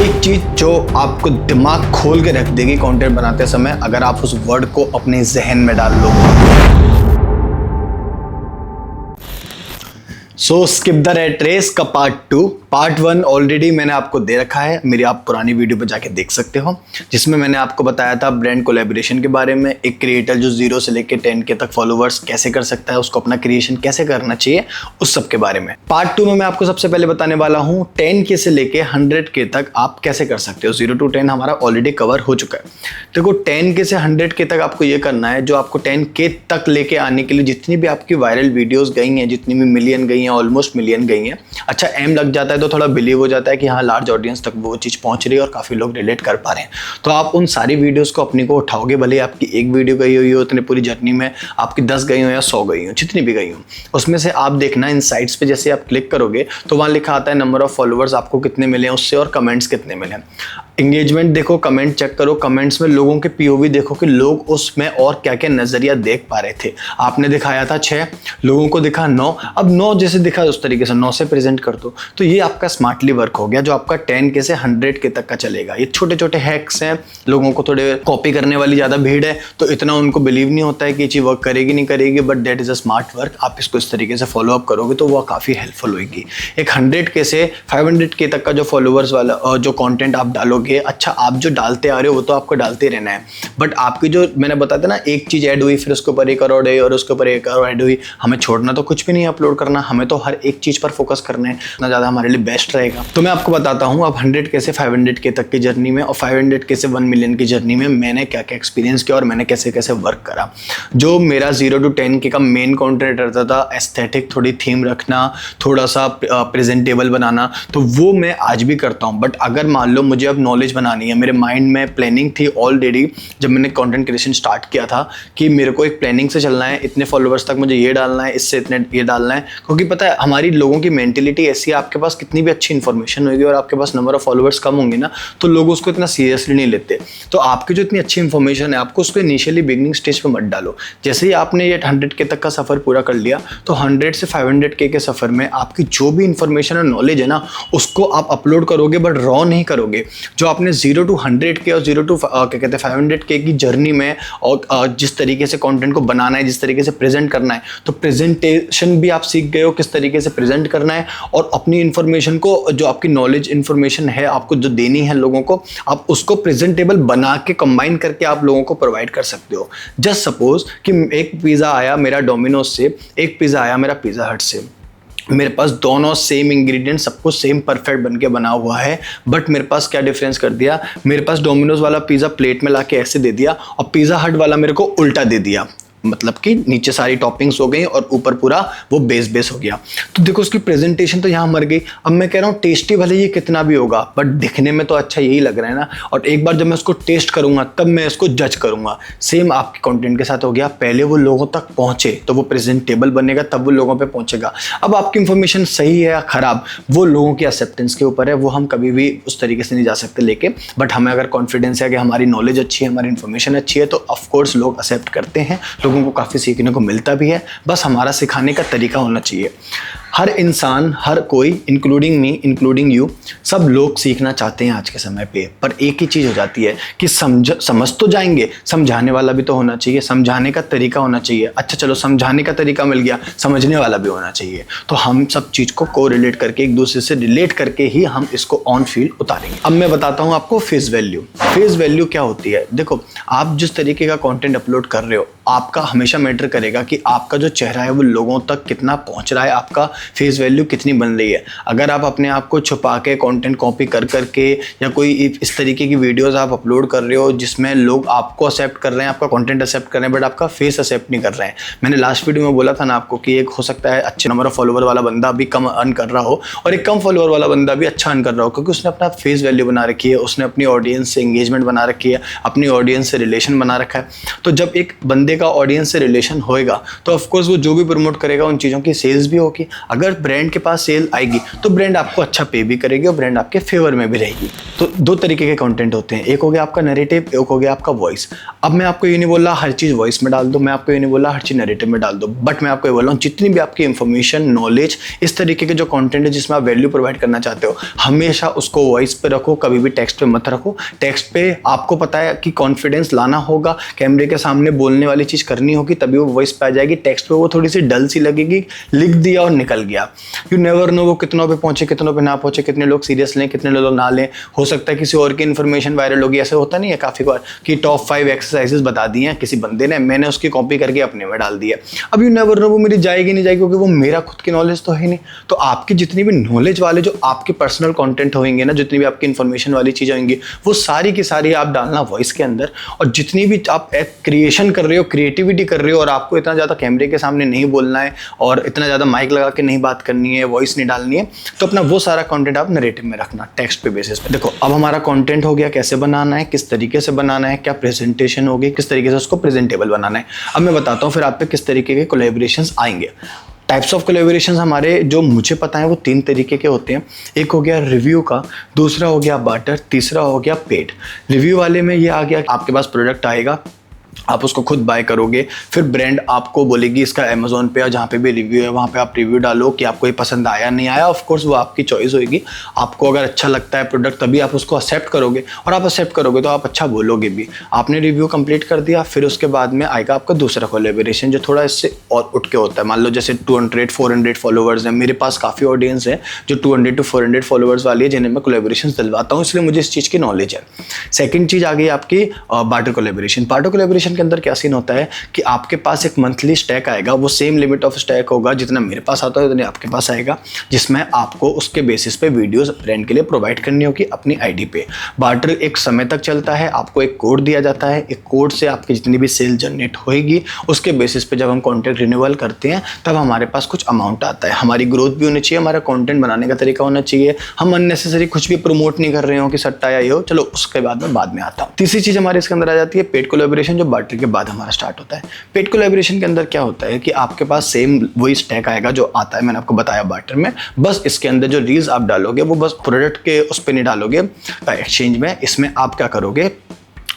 एक चीज जो आपको दिमाग खोल के रख देगी कंटेंट बनाते समय, अगर आप उस वर्ड को अपने जहन में डाल लो। सो स्किप द रेट रेस का पार्ट 1 ऑलरेडी मैंने आपको दे रखा है, मेरी आप पुरानी वीडियो पर जाके देख सकते हो, जिसमें मैंने आपको बताया था ब्रांड कोलैबोरेशन के बारे में। एक क्रिएटर जो 0 से लेकर 10K तक फॉलोवर्स कैसे कर सकता है, उसको अपना क्रिएशन कैसे करना चाहिए, उस सब के बारे में। पार्ट 2 में मैं आपको सबसे पहले बताने वाला हूँ 10K से लेके 100K तक आप कैसे कर सकते हो। 0 to 10 हमारा ऑलरेडी कवर हो चुका है। देखो 10K से 100K तक आपको ये करना है, जो आपको 10K तक लेके आने के लिए जितनी भी आपकी वायरल वीडियोस गई हैं, जितनी भी मिलियन गई हैं, ऑलमोस्ट मिलियन गई हैं, अच्छा एम लग जाता है तो थोड़ा बिलीव हो जाता है कि हाँ लार्ज ऑडियंस तक वो चीज़ पहुंच रही है और काफ़ी लोग रिलेट कर पा रहे हैं। तो आप उन सारी वीडियोस को अपनी को उठाओगे, भले आपकी एक वीडियो गई हुई हो, उतने पूरी जर्नी में आपकी 10 गई हो या 100 गई हो, जितनी भी गई हो, उसमें से आप देखना इन साइट्स पे जैसे आप क्लिक करोगे तो वहाँ लिखा आता है नंबर ऑफ फॉलोअर्स आपको कितने मिले हैं उससे, और कमेंट्स कितने मिले हैं। एंगेजमेंट देखो, कमेंट चेक करो, कमेंट्स में लोगों के पीओवी देखो कि लोग उसमें और क्या क्या नजरिया देख पा रहे थे। आपने दिखाया था 6, लोगों को दिखा 9, अब 9 जैसे दिखा उस तरीके से 9 से प्रेजेंट कर दो। तो ये आपका स्मार्टली वर्क हो गया, जो आपका 10K से 100K तक का चलेगा। ये छोटे छोटे हैक्स हैं, लोगों को थोड़े कॉपी करने वाली ज़्यादा भीड़ है तो इतना उनको बिलीव नहीं होता है कि ये चीज़ वर्क करेगी नहीं करेगी, but that is a smart work. आप इसको इस तरीके से फॉलो अप करोगे तो वो काफ़ी हेल्पफुल होगी। एक 100K से 500K तक का जो फॉलोवर्स वाला जो कॉन्टेंट आप डालोगे, अच्छा आप जो डालते आ रहे हो वो तो आपको डालते रहना है, बट आपकी जो मैंने बताया था ना, एक चीज़ ऐड हुई फिर उसके ऊपर एक और ऐड, और उसके ऊपर एक और ऐड हुई, हमें छोड़ना तो कुछ भी नहीं अपलोड करना, हमें तो हर एक चीज़ पर फोकस करना है, इतना ज़्यादा हमारे लिए बेस्ट रहेगा। तो मैं आपको बताता हूँ अब 100K से 500K तक की जर्नी में और 500K से 1 मिलियन की जर्नी में मैंने क्या क्या एक्सपीरियंस किया और मैंने कैसे कैसे वर्क करा। जो मेरा 0 to 10K का मेन कॉन्टेंट रहता था, एस्थेटिक थोड़ी थीम रखना, थोड़ा सा प्रेजेंटेबल बनाना, तो वो मैं आज भी करता हूँ। बट अगर मान लो मुझे अब नॉलेज बनानी है, मेरे माइंड में प्लानिंग थी ऑलरेडी जब मैंने कंटेंट क्रिएशन स्टार्ट किया था कि मेरे को एक प्लानिंग से चलना है, इतने फॉलोअर्स तक मुझे ये डालना है, इससे इतने ये डालना है, क्योंकि पता है हमारी लोगों की मेंटेलिटी ऐसी है, आपके पास कितनी भी अच्छी इन्फॉर्मेशन होगी और आपके पास नंबर ऑफ फॉलोअर्स कम होंगे ना, तो लोग उसको इतना सीरियसली नहीं लेते। तो आपकी जो इतनी अच्छी इन्फॉर्मेशन है, आपको उसको इनिशियली बिगनिंग स्टेज पे मत डालो। जैसे ही आपने ये 100K तक का सफ़र पूरा कर लिया तो 100 से 500K के सफ़र में आपकी जो भी इन्फॉर्मेशन और नॉलेज है ना, उसको आप अपलोड करोगे, बट रॉ नहीं करोगे। जो आपने 0 to 100K और 0 to क्या कहते हैं 500K की जर्नी में और जिस तरीके से कंटेंट को बनाना है, जिस तरीके से प्रेजेंट करना है, तो प्रेजेंटेशन भी आप सीख गए हो किस तरीके से प्रेजेंट करना है, और अपनी इन्फॉर्मेशन को, जो आपकी नॉलेज इन्फॉर्मेशन है आपको जो देनी है लोगों को, आप उसको प्रेजेंटेबल बना के कंबाइन करके आप लोगों को प्रोवाइड कर सकते हो। जस्ट सपोज कि एक पिज़्ज़ा आया मेरा डोमिनोज से, एक पिज़्ज़ा आया मेरा पिज़्ज़ा हट से, मेरे पास दोनों सेम इंग्रेडिएंट, सब कुछ सेम परफेक्ट बन के बना हुआ है, बट मेरे पास क्या डिफरेंस कर दिया, मेरे पास डोमिनोज वाला पिज़्ज़ा प्लेट में लाके ऐसे दे दिया और पिज़्ज़ा हट वाला मेरे को उल्टा दे दिया, मतलब कि नीचे सारी टॉपिंग्स हो गई और ऊपर पूरा वो बेस हो गया। तो देखो उसकी प्रेजेंटेशन तो यहाँ मर गई। अब मैं कह रहा हूँ टेस्टी भले ये कितना भी होगा, बट दिखने में तो अच्छा यही लग रहा है ना, और एक बार जब मैं उसको टेस्ट करूंगा तब मैं इसको जज करूंगा। सेम आपके कंटेंट के साथ हो गया, पहले वो लोगों तक पहुंचे तो वो प्रेजेंटेबल बनेगा, तब वो लोगों पे पहुंचेगा। अब आपकी इंफॉर्मेशन सही है या खराब, वो लोगों की एक्सेप्टेंस के ऊपर है, वो हम कभी भी उस तरीके से नहीं जा सकते लेके, बट हमें अगर कॉन्फिडेंस है कि हमारी नॉलेज अच्छी है, हमारी इन्फॉर्मेशन अच्छी है, तो ऑफकोर्स लोग एक्सेप्ट करते हैं, लोगों को काफ़ी सीखने को मिलता भी है। बस हमारा सिखाने का तरीका होना चाहिए। हर इंसान, हर कोई, इंक्लूडिंग मी, इंक्लूडिंग यू, सब लोग सीखना चाहते हैं आज के समय पे, पर एक ही चीज़ हो जाती है कि समझ तो जाएंगे, समझाने वाला भी तो होना चाहिए, समझाने का तरीका होना चाहिए। अच्छा चलो समझाने का तरीका मिल गया, समझने वाला भी होना चाहिए। तो हम सब चीज़ को कोरिलेट करके, एक दूसरे से रिलेट करके ही हम इसको ऑन फील्ड उतारेंगे। अब मैं बताता हूँ आपको फेस वैल्यू। फेस वैल्यू क्या होती है? देखो आप जिस तरीके का कॉन्टेंट अपलोड कर रहे हो, आपका हमेशा मैटर करेगा कि आपका जो चेहरा है वो लोगों तक कितना पहुंच रहा है, आपका फेस वैल्यू कितनी बन रही है। अगर आप अपने आप को छुपा के कंटेंट कॉपी कर करके या कोई इस तरीके की वीडियोस आप अपलोड कर रहे हो जिसमें लोग आपको एक्सेप्ट कर रहे हैं, आपका कंटेंट एक्सेप्ट कर रहे हैं, बट आपका फेस एक्सेप्ट नहीं कर रहे हैं। मैंने लास्ट वीडियो में बोला था ना आपको कि एक हो सकता है अच्छे नंबर ऑफ फॉलोवर वाला बंदा भी कम अर्न कर रहा हो और एक कम फॉलोवर वाला बंदा भी अच्छा अर्न कर रहा हो, क्योंकि उसने अपना फेस वैल्यू बना रखी है, उसने अपनी ऑडियंस से एंगेजमेंट बना रखी है, अपनी ऑडियंस से रिलेशन बना रखा है। तो जब एक बंदे का ऑडियंस से रिलेशन होएगा तो ऑफकोर्स वो जो भी प्रमोट करेगा उन चीज़ों की सेल्स भी होगी। अगर ब्रांड के पास सेल आएगी तो ब्रांड आपको अच्छा पे भी करेगी और ब्रांड आपके फेवर में भी रहेगी। तो दो तरीके के कंटेंट होते हैं, एक हो गया आपका नैरेटिव, एक हो गया आपका वॉइस। अब मैं आपको ये नहीं बोल रहा हर चीज़ वॉइस में डाल दो, मैं आपको ये नहीं बोल रहा हर चीज़ नैरेटिव में डाल दो, बट मैं आपको ये बोल रहा हूँ जितनी भी आपकी इन्फॉर्मेशन, नॉलेज, इस तरीके के जो कंटेंट है जिसमें आप वैल्यू प्रोवाइड करना चाहते हो, हमेशा उसको वॉइस पे रखो, कभी भी टेक्स्ट पे मत रखो। टेक्स्ट पे आपको पता है कि कॉन्फिडेंस लाना होगा, कैमरे के सामने बोलने वाली चीज़ करनी होगी, तभी वो वॉइस पे आ जाएगी। टेक्स्ट पे वो थोड़ी सी डल सी लगेगी, लिख दिया और निकल गया। यू नेवर नो वो कितनों पे पहुंचे, कितनों पे ना पहुंचे, कितने लोग सीरियस लें, कितने लोग ना लें। हो सकता है किसी और की इन्फॉर्मेशन वायरल होगी। ऐसे होता नहीं है काफ़ी बार कि टॉप 5 एक्सरसाइजेस बता दी हैं किसी बंदे ने, मैंने उसकी कॉपी करके अपने में डाल दिया। अब यू नेवर नो वो मेरी जाएगी नहीं जाएगी, क्योंकि वो मेरा खुद की नॉलेज तो है नहीं। तो आपकी जितनी भी नॉलेज वाले जो आपके पर्सनल कंटेंट होंगे ना, जितनी भी आपकी इन्फॉर्मेशन वाली चीज़ें होंगी, वो सारी की सारी आप डालना वॉइस के अंदर। और जितनी भी आप क्रिएशन कर रहे हो, क्रिएटिविटी कर रहे हो, और आपको इतना ज़्यादा कैमरे के सामने नहीं बोलना है और इतना ज़्यादा माइक लगा के नहीं बात करनी है, वॉइस नहीं डालनी है, तो अपना वो सारा कंटेंट आप नैरेटिव में रखना, टेक्स्ट पे बेसिस पे। देखो अब हमारा कंटेंट हो गया, कैसे बनाना है, किस तरीके से बनाना है, क्या प्रेजेंटेशन होगी, किस तरीके से उसको प्रेजेंटेबल बनाना है। अब मैं बताता हूँ फिर आप पे किस तरीके के कोलैबोरेशंस आएंगे। टाइप्स ऑफ कोलैबोरेशंस हमारे जो मुझे पता है वो 3 तरीके के होते हैं। एक हो गया रिव्यू का, दूसरा हो गया बार्टर, तीसरा हो गया पेड। रिव्यू वाले में ये आ गया आपके पास प्रोडक्ट आएगा, आप उसको खुद बाय करोगे, फिर ब्रांड आपको बोलेगी इसका अमेज़ॉन पे या जहाँ पे भी रिव्यू है वहाँ पे आप रिव्यू डालो कि आपको ये पसंद आया नहीं आया। ऑफ कोर्स वो आपकी चॉइस होगी, आपको अगर अच्छा लगता है प्रोडक्ट तभी आप उसको एक्सेप्ट करोगे, और आप एक्सेप्ट करोगे तो आप अच्छा बोलोगे भी। आपने रिव्यू कंप्लीट कर दिया, फिर उसके बाद में आएगा आपका दूसरा कोलैबोरेशन जो थोड़ा इससे और उठ के होता है। मान लो जैसे 200-400 फॉलोवर्स हैं, मेरे पास काफ़ी ऑडियंस है जो 200-400 फॉलोवर्स वाली है, जिन्हें मैं कोलैबोरेशन दिलवाता हूँ, इसलिए मुझे इस चीज़ की नॉलेज है। सेकेंड चीज़ आ गई आपकी बार्टर कोलैबोरेशन। बार्टर कोलैबोरेशन के अंदर क्या सीन होता है कि आपके पास एक मंथली स्टैक आएगा, वो सेम लिमिट ऑफ स्टैक होगा, जितना मेरे पास आता है उतने आपके पास आएगा, जिसमें आपको उसके बेसिस पे वीडियोस ब्रांड के लिए प्रोवाइड करनी होगी अपनी आईडी पे। बार्टर एक समय तक चलता है, आपको एक कोड दिया जाता है, एक कोड से आपकी जितनी भी सेल जनरेट होएगी, उसके बेसिस पे जब हम कॉन्टैक्ट रिन्यूअल करते हैं तब हमारे पास कुछ अमाउंट आता है। हमारी ग्रोथ भी होनी चाहिए, हमारा कॉन्टेंट बनाने का तरीका होना चाहिए, हम अननेसेसरी कुछ भी प्रमोट नहीं कर रहे हो कि सट्टा या ये हो। चलो उसके बाद में आता हूँ। तीसरी चीज़ हमारे इसके अंदर आ जाती है पेड कोलैबोरेशन, जो बार्टर के बाद हमारा स्टार्ट होता है। पेड कोलैबोरेशन के अंदर क्या होता है कि आपके पास सेम वही स्टैक आएगा जो आता है, मैंने आपको बताया बार्टर में, बस इसके अंदर जो रील्स आप डालोगे वो बस प्रोडक्ट के उस पर नहीं डालोगे एक्सचेंज में। इसमें आप क्या करोगे,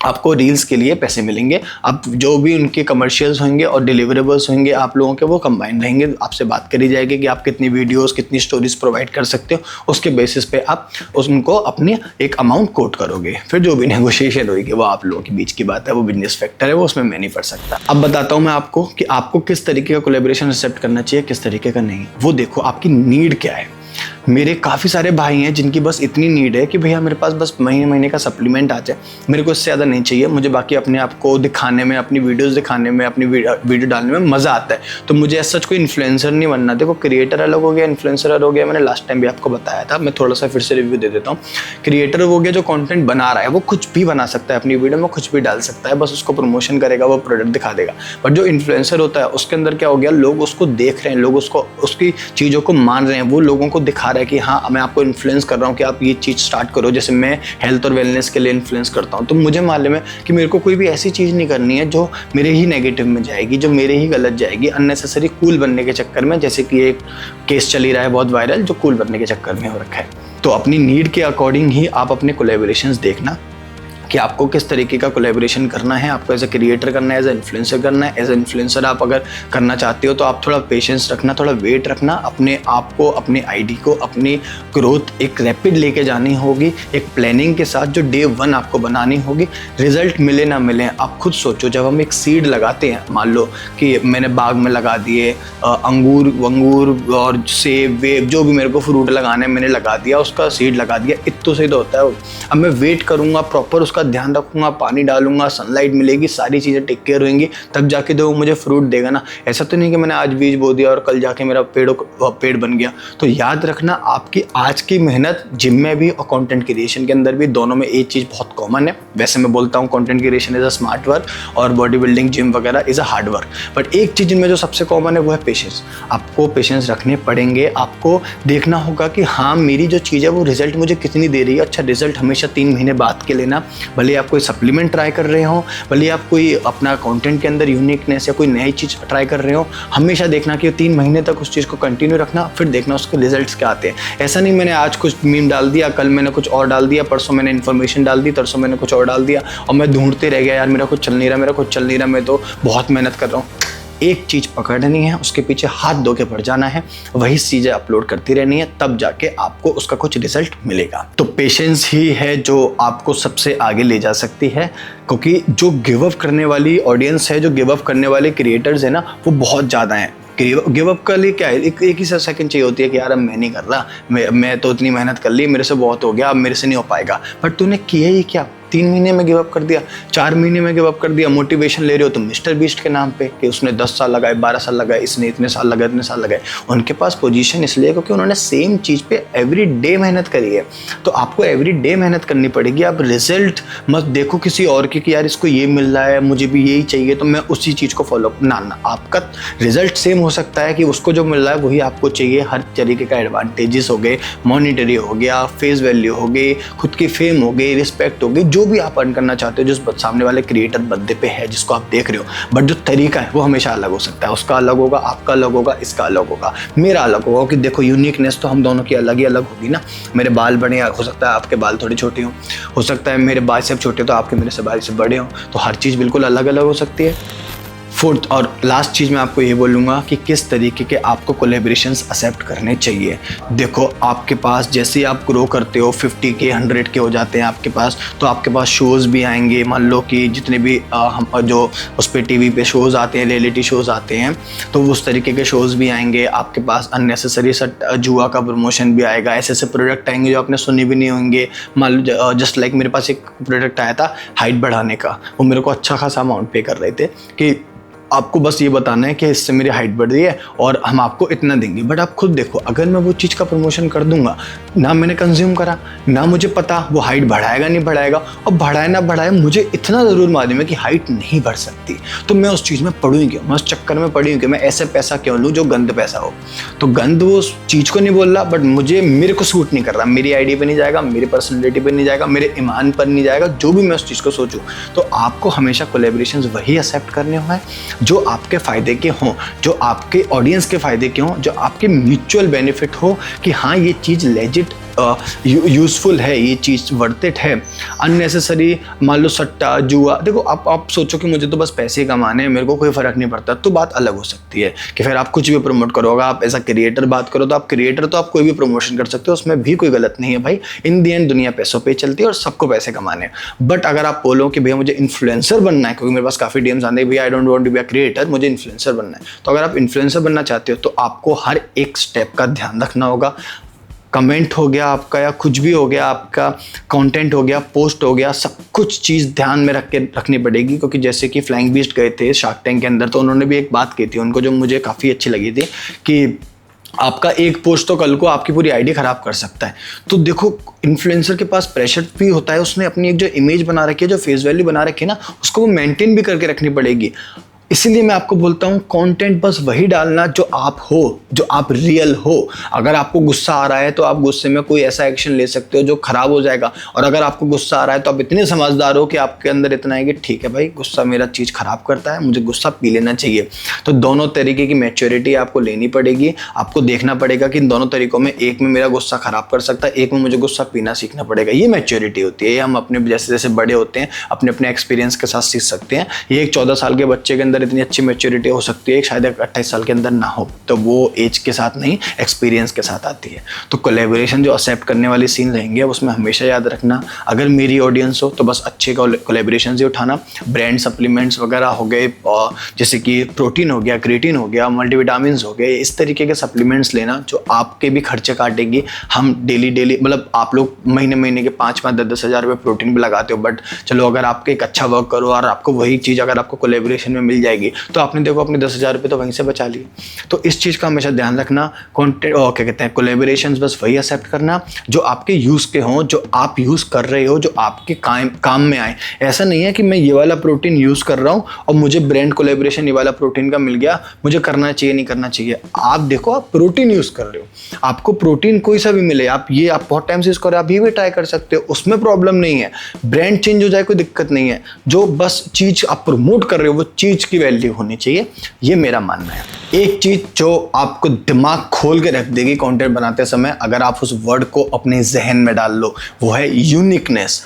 आपको रील्स के लिए पैसे मिलेंगे। अब जो भी उनके कमर्शियल्स होंगे और डिलीवरेबल्स होंगे आप लोगों के, वो कंबाइन रहेंगे। आपसे बात करी जाएगी कि आप कितनी वीडियोस, कितनी स्टोरीज प्रोवाइड कर सकते हो, उसके बेसिस पे आप उनको अपनी एक अमाउंट कोट करोगे। फिर जो भी नेगोशिएशन होगी वो आप लोगों के बीच की बात है, वो बिजनेस फैक्टर है, वो उसमें मैं नहीं पढ़ सकता। अब बताता हूँ मैं आपको कि आपको किस तरीके का कोलैबोरेशन एक्सेप्ट करना चाहिए, किस तरीके का नहीं। वो देखो आपकी नीड क्या है। मेरे काफ़ी सारे भाई हैं जिनकी बस इतनी नीड है कि भैया मेरे पास बस महीने का सप्लीमेंट आ जाए, मेरे को इससे ज़्यादा नहीं चाहिए, मुझे बाकी अपने आप को दिखाने में, अपनी वीडियोस दिखाने में, अपनी वीडियो डालने में मज़ा आता है, तो मुझे ऐसा सच कोई इन्फ्लुएंसर नहीं बनना। देखो क्रिएटर अलग हो गया, इन्फ्लुएंसर हो गया, मैंने लास्ट टाइम भी आपको बताया था, मैं थोड़ा सा फिर से रिव्यू दे देता हूँ। क्रिएटर हो गया जो कॉन्टेंट बना रहा है, वो कुछ भी बना सकता है, अपनी वीडियो में कुछ भी डाल सकता है, बस उसको प्रमोशन करेगा, वो प्रोडक्ट दिखा देगा। बट जो इन्फ्लुएंसर होता है उसके अंदर क्या हो गया, लोग उसको देख रहे हैं, लोग उसको उसकी चीज़ों को मान रहे हैं, वो लोगों को दिखा रहा है कि हाँ मैं आपको इन्फ्लुएंस कर रहा हूँ कि आप ये चीज़ स्टार्ट करो। जैसे मैं हेल्थ और वेलनेस के लिए इन्फ्लुएंस करता हूँ, तो मुझे मालूम है कि मेरे को कोई भी ऐसी चीज़ नहीं करनी है जो मेरे ही नेगेटिव में जाएगी, जो मेरे ही गलत जाएगी, अननेसेसरी कूल बनने के चक्कर में। जैसे कि एक केस चल ही रहा है बहुत वायरल, जो कूल बनने के चक्कर में हो रखा है। तो अपनी नीड के अकॉर्डिंग ही आप अपने कोलैबोरेशंस देखना कि आपको किस तरीके का कोलैबोरेशन करना है। आपको एज ए क्रिएटर करना है, एज ए इन्फ्लुएंसर करना है। एज ए इन्फ्लुएंसर आप अगर करना चाहते हो तो आप थोड़ा पेशेंस रखना, थोड़ा वेट रखना, अपने आप को, अपनी आईडी को, अपनी ग्रोथ एक रैपिड लेके जानी होगी, एक प्लानिंग के साथ जो डे 1 आपको बनानी होगी। रिजल्ट मिले ना मिले आप खुद सोचो। जब हम एक सीड लगाते हैं, मान लो कि मैंने बाग में लगा दिए अंगूर और सेब वेब, जो भी मेरे को फ्रूट लगाने मैंने लगा दिया, उसका सीड लगा दिया, इतना सही तो होता है। अब मैं वेट करूँगा, प्रॉपर उसका ध्यान रखूंगा, पानी डालूंगा, सनलाइट मिलेगी, सारी चीज़ें टेक केयर होंगी, तब जाके तो वो मुझे फ्रूट देगा ना। ऐसा तो नहीं कि मैंने आज बीज बो दिया और कल जाके मेरा पेड़ बन गया। तो याद रखना आपकी आज की मेहनत जिम में भी और कंटेंट क्रिएशन के अंदर भी, दोनों में एक चीज़ बहुत कॉमन है। वैसे मैं बोलता हूँ content creation is a smart work और बॉडी बिल्डिंग जिम वगैरह is a hard work, but एक चीज़ जिनमें जो सबसे कॉमन है वो है पेशेंस। आपको पेशेंस रखने पड़ेंगे। आपको देखना होगा कि हाँ मेरी जो चीज़ है वो रिजल्ट मुझे कितनी दे रही है। अच्छा रिजल्ट हमेशा 3 महीने बाद के लेना, भले आप कोई सप्लीमेंट ट्राई कर रहे हो, भले आप कोई अपना कंटेंट के अंदर यूनिकनेस या कोई नई चीज़ ट्राई कर रहे हो, हमेशा देखना कि 3 महीने तक उस चीज़ को कंटिन्यू रखना, फिर देखना उसके रिजल्ट्स क्या आते हैं। ऐसा नहीं मैंने आज कुछ मीम डाल दिया, कल मैंने कुछ और डाल दिया, परसों मैंने इन्फॉर्मेशन डाल दी, तरसों मैंने कुछ और डाल दिया और मैं ढूंढते रह गया यार मेरा कुछ चल नहीं रहा, मैं तो बहुत मेहनत कर रहा हूँ। एक चीज़ पकड़नी है, उसके पीछे हाथ धो के पड़ जाना है, वही चीज़ें अपलोड करती रहनी है, तब जाके आपको उसका कुछ रिजल्ट मिलेगा। तो पेशेंस ही है जो आपको सबसे आगे ले जा सकती है, क्योंकि जो गिव अप करने वाली ऑडियंस है, जो गिव अप करने वाले क्रिएटर्स है ना, वो बहुत ज़्यादा हैं। गिव अप का लिए क्या है, एक ही सेकंड चाहिए होती है कि यार अब मैं नहीं कर रहा, मैं तो इतनी मेहनत कर ली, मेरे से बहुत हो गया, अब मेरे से नहीं हो पाएगा। बट तूने किया ही क्या, 3 महीने में गिव अप कर दिया, 4 महीने में गिव अप कर दिया। मोटिवेशन ले रहे हो तुम मिस्टर बीस्ट के नाम पे कि उसने 10 साल लगाए, 12 साल लगाए, इसने इतने साल लगाए। उनके पास पोजीशन इसलिए क्योंकि उन्होंने सेम चीज़ पे एवरी डे मेहनत करी है। तो आपको एवरी डे मेहनत करनी पड़ेगी। आप रिजल्ट मत देखो किसी और की कि यार इसको ये मिल रहा है, मुझे भी यही चाहिए तो मैं उसी चीज़ को फॉलो ना, आपका रिजल्ट सेम हो सकता है कि उसको जो मिल रहा है वही आपको चाहिए। हर तरीके का एडवांटेजेस हो गए, मॉनिटरी हो गया, फेस वैल्यू हो गई, खुद की फेम हो गई, रिस्पेक्ट हो गई, जो भी आप अर्न करना चाहते हो, जिस सामने वाले क्रिएटर बंदे पे है जिसको आप देख रहे हो, बट जो तरीका है वो हमेशा अलग हो सकता है। उसका अलग होगा, आपका अलग होगा, इसका अलग होगा, मेरा अलग होगा। कि देखो यूनिकनेस तो हम दोनों की अलग ही अलग होगी ना। मेरे बाल बड़े हो सकता है, आपके बाल थोड़े छोटे हो सकता है मेरे बाइसेप छोटे तो आपके मेरे से बाइसेप बड़े हो, तो हर चीज़ बिल्कुल अलग अलग हो सकती है। फोर्थ और लास्ट चीज़ मैं आपको ये बोलूँगा कि किस तरीके के आपको कोलैबोरेशंस एक्सेप्ट करने चाहिए। देखो आपके पास जैसे ही आप ग्रो करते हो, 50 के 100 के हो जाते हैं आपके पास, तो आपके पास शोज़ भी आएंगे। मान लो कि जितने भी हम जो उस पर टीवी पे शोज़ आते हैं, रियलिटी शोज़ आते हैं, तो उस तरीके के शोज़ भी आएंगे। आपके पास अननेसेसरी जुआ का प्रमोशन भी आएगा, ऐसे प्रोडक्ट आएंगे जो आपने सुने भी नहीं होंगे। मान लो जस्ट लाइक मेरे पास एक प्रोडक्ट आया था हाइट बढ़ाने का, वो मेरे को अच्छा खासा अमाउंट पे कर रहे थे कि आपको बस ये बताना है कि इससे मेरी हाइट बढ़ रही है और हम आपको इतना देंगे। बट आप खुद देखो, अगर मैं वो चीज़ का प्रमोशन कर दूंगा, ना मैंने कंज्यूम करा, ना मुझे पता वो हाइट बढ़ाएगा नहीं बढ़ाएगा, और बढ़ाए ना बढ़ाए मुझे इतना ज़रूर मालूम है कि हाइट नहीं बढ़ सकती, तो मैं उस चीज़ में पढ़ूँ क्यों, मैं उस चक्कर में पढ़ी हूँ कि मैं ऐसे पैसा क्यों लूँ जो गंद पैसा हो। तो गंद वो उस चीज़ को नहीं बोल रहा, बट मेरे को सूट नहीं कर रहा, मेरी आइडिया पे नहीं जाएगा, मेरी पर्सनैलिटी पे नहीं जाएगा, मेरे ईमान पर नहीं जाएगा, जो भी मैं उस चीज़ को सोचूँ। तो आपको हमेशा कोलैबोरेशंस वही एक्सेप्ट करने हैं जो आपके फ़ायदे के हों, जो आपके ऑडियंस के फ़ायदे के हों, जो आपके म्यूचुअल बेनिफिट हो कि हाँ ये चीज़ लेजिट यूज़फुल है, ये चीज़ वर्थ इट है। अननेसेसरी मान लो सट्टा जुआ, देखो आप सोचो कि मुझे तो बस पैसे कमाने हैं, मेरे को कोई फ़र्क नहीं पड़ता, तो बात अलग हो सकती है कि फिर आप कुछ भी प्रमोट करोगे। आप एज अ क्रिएटर बात करो तो आप क्रिएटर तो आप कोई भी प्रमोशन कर सकते हो, उसमें भी कोई गलत नहीं है भाई। इन दी एंड दुनिया पैसों पे चलती है और सबको पैसे कमाने हैं। बट अगर आप बोलो कि भैया मुझे इन्फ्लुएंसर बनना है, क्योंकि मेरे पास काफ़ी डीएम्स आते हैं भैया I don't want to be a creator, मुझे इन्फ्लुएंसर बनना है, तो अगर आप इन्फ्लुएंसर बनना चाहते हो तो आपको हर एक स्टेप का ध्यान रखना होगा। कमेंट हो गया आपका या कुछ भी हो गया, आपका कंटेंट हो गया, पोस्ट हो गया, सब कुछ चीज़ ध्यान में रखनी पड़ेगी। क्योंकि जैसे कि फ्लाइंग बीस्ट गए थे शार्क टैंक के अंदर, तो उन्होंने भी एक बात की थी उनको जो मुझे काफ़ी अच्छी लगी थी कि आपका एक पोस्ट तो कल को आपकी पूरी आईडी खराब कर सकता है। तो देखो इन्फ्लुएंसर के पास प्रेशर भी होता है, उसने अपनी एक जो इमेज बना रखी है, जो फेस वैल्यू बना रखी है ना, उसको वो मेंटेन भी करके रखनी पड़ेगी। इसीलिए मैं आपको बोलता हूँ कंटेंट बस वही डालना जो आप हो, जो आप रियल हो। अगर आपको गुस्सा आ रहा है तो आप गुस्से में कोई ऐसा एक्शन ले सकते हो जो खराब हो जाएगा, और अगर आपको गुस्सा आ रहा है तो आप इतने समझदार हो कि आपके अंदर इतना है कि ठीक है भाई गुस्सा मेरा चीज़ खराब करता है, मुझे गुस्सा पी लेना चाहिए। तो दोनों तरीके की मैच्योरिटी आपको लेनी पड़ेगी। आपको देखना पड़ेगा कि इन दोनों तरीकों में एक में मेरा गुस्सा खराब कर सकता है, एक में मुझे गुस्सा पीना सीखना पड़ेगा। ये मैच्योरिटी होती है, ये हम अपने जैसे जैसे बड़े होते हैं अपने अपने एक्सपीरियंस के साथ सीख सकते हैं। ये एक 14 साल के बच्चे के अंदर इतनी अच्छी मैच्योरिटी हो सकती है, शायद 28 साल के अंदर ना हो, तो वो एज के साथ नहीं एक्सपीरियंस के साथ आती है। तो कोलैबोरेशन जो एक्सेप्ट करने वाली सीन रहेंगे उसमें हमेशा याद रखना, अगर मेरी ऑडियंस हो तो बस अच्छे कोलैबोरेशन ही उठाना। ब्रांड सप्लीमेंट्स वगैरह हो गए, जैसे कि प्रोटीन हो गया, क्रिएटिन हो गया, मल्टीविटामिन हो गए, इस तरीके के सप्लीमेंट्स लेना जो आपके भी खर्चे काटेगी। हम डेली मतलब आप लोग महीने के 5-5, 10-10 हज़ार रुपये प्रोटीन भी लगाते हो, बट चलो अगर आपके एक अच्छा वर्क करो और आपको वही चीज़ अगर आपको कोलैबोरेशन में मिल जाएगी, तो आपने देखो अपने 10,000 रुपये तो वहीं से बचा लिए। तो इस चीज़ का हमेशा ध्यान रखना। कॉन्टेंट क्या कहते हैं, कोलैबोरेशंस बस वही एक्सेप्ट करना जो आपके यूज़ के हों, जो आप यूज़ कर रहे हो, जो आपके काम में आए। ऐसा नहीं है कि मैं ये वाला प्रोटीन यूज़ कर रहा हूँ और मुझे ब्रांड कोलैबोरेशन ये वाला प्रोटीन का मिल गया, मुझे करना चाहिए नहीं करना चाहिए। आप देखो, आप प्रोटीन यूज़ कर रहे हो, आपको प्रोटीन कोई सा भी मिले, आप बहुत टाइम से यूज़ कर रहे हो, आप ये भी ट्राई कर सकते हो, उसमें प्रॉब्लम नहीं है। ब्रांड चेंज हो जाए कोई दिक्कत नहीं है, जो बस चीज़ आप प्रमोट कर रहे हो वो चीज़ की वैल्यू होनी चाहिए, ये मेरा मानना है। एक चीज़ जो आपको दिमाग खोल के रख देगी कंटेंट बनाते समय, अगर आप उस वर्ड को अपने जहन में डाल लो, वो है यूनिकनेस,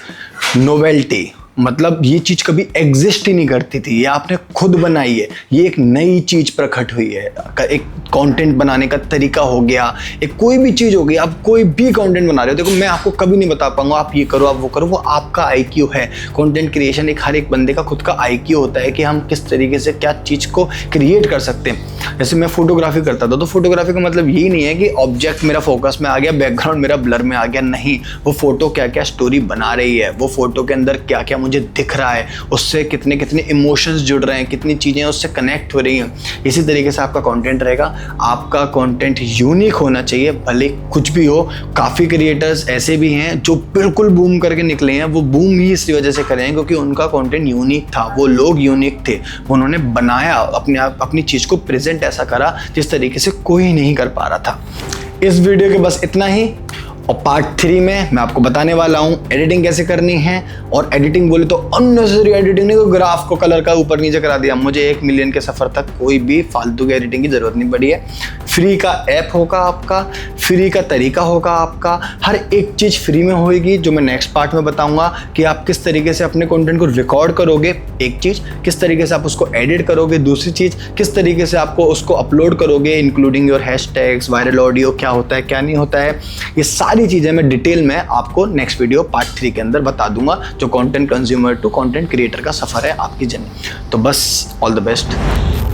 नोवेल्टी। मतलब ये चीज़ कभी एग्जिस्ट ही नहीं करती थी, ये आपने खुद बनाई है, ये एक नई चीज़ प्रकट हुई है। एक कंटेंट बनाने का तरीका हो गया, एक कोई भी चीज़ हो गई, आप कोई भी कंटेंट बना रहे हो, देखो मैं आपको कभी नहीं बता पाऊंगा आप ये करो आप वो करो, वो आपका आईक्यू है। कंटेंट क्रिएशन एक हर एक बंदे का खुद का आईक्यू होता है कि हम किस तरीके से क्या चीज़ को क्रिएट कर सकते हैं। जैसे मैं फोटोग्राफी करता था, तो फोटोग्राफी का मतलब यही नहीं है कि ऑब्जेक्ट मेरा फोकस में आ गया, बैकग्राउंड मेरा ब्लर में आ गया, नहीं। वो फोटो क्या क्या स्टोरी बना रही है, वो फोटो के अंदर क्या क्या मुझे दिख रहा है, उससे कितने कितने इमोशंस जुड़ रहे हैं, कितनी चीज़ें उससे कनेक्ट हो रही हैं। इसी तरीके से आपका कंटेंट रहेगा। आपका कंटेंट यूनिक होना चाहिए, भले कुछ भी हो। काफ़ी क्रिएटर्स ऐसे भी हैं जो बिल्कुल बूम करके निकले हैं, वो बूम ही इस वजह से करे हैं क्योंकि उनका कंटेंट यूनिक था, वो लोग यूनिक थे, उन्होंने बनाया अपनी चीज़ को प्रेजेंट ऐसा करा जिस तरीके से कोई नहीं कर पा रहा था। इस वीडियो के बस इतना ही, और पार्ट 3 में मैं आपको बताने वाला हूँ एडिटिंग कैसे करनी है। और एडिटिंग बोले तो अननेसेसरी एडिटिंग नहीं, तो ग्राफ को कलर का ऊपर नीचे करा दिया, मुझे 1 मिलियन के सफ़र तक कोई भी फालतू की एडिटिंग की ज़रूरत नहीं पड़ी है। फ्री का ऐप होगा आपका, फ्री का तरीका होगा आपका, हर एक चीज़ फ्री में होगी, जो मैं नेक्स्ट पार्ट में बताऊँगा कि आप किस तरीके से अपने कॉन्टेंट को रिकॉर्ड करोगे, एक चीज़, किस तरीके से आप उसको एडिट करोगे, दूसरी चीज़, किस तरीके से आपको उसको अपलोड करोगे, including your hashtags, viral audio, क्या होता है क्या नहीं होता है, ये सारी चीज़ें मैं डिटेल में आपको नेक्स्ट वीडियो पार्ट 3 के अंदर बता दूंगा, जो content consumer to content creator का सफ़र है आपकी जर्नी। तो बस ऑल द बेस्ट।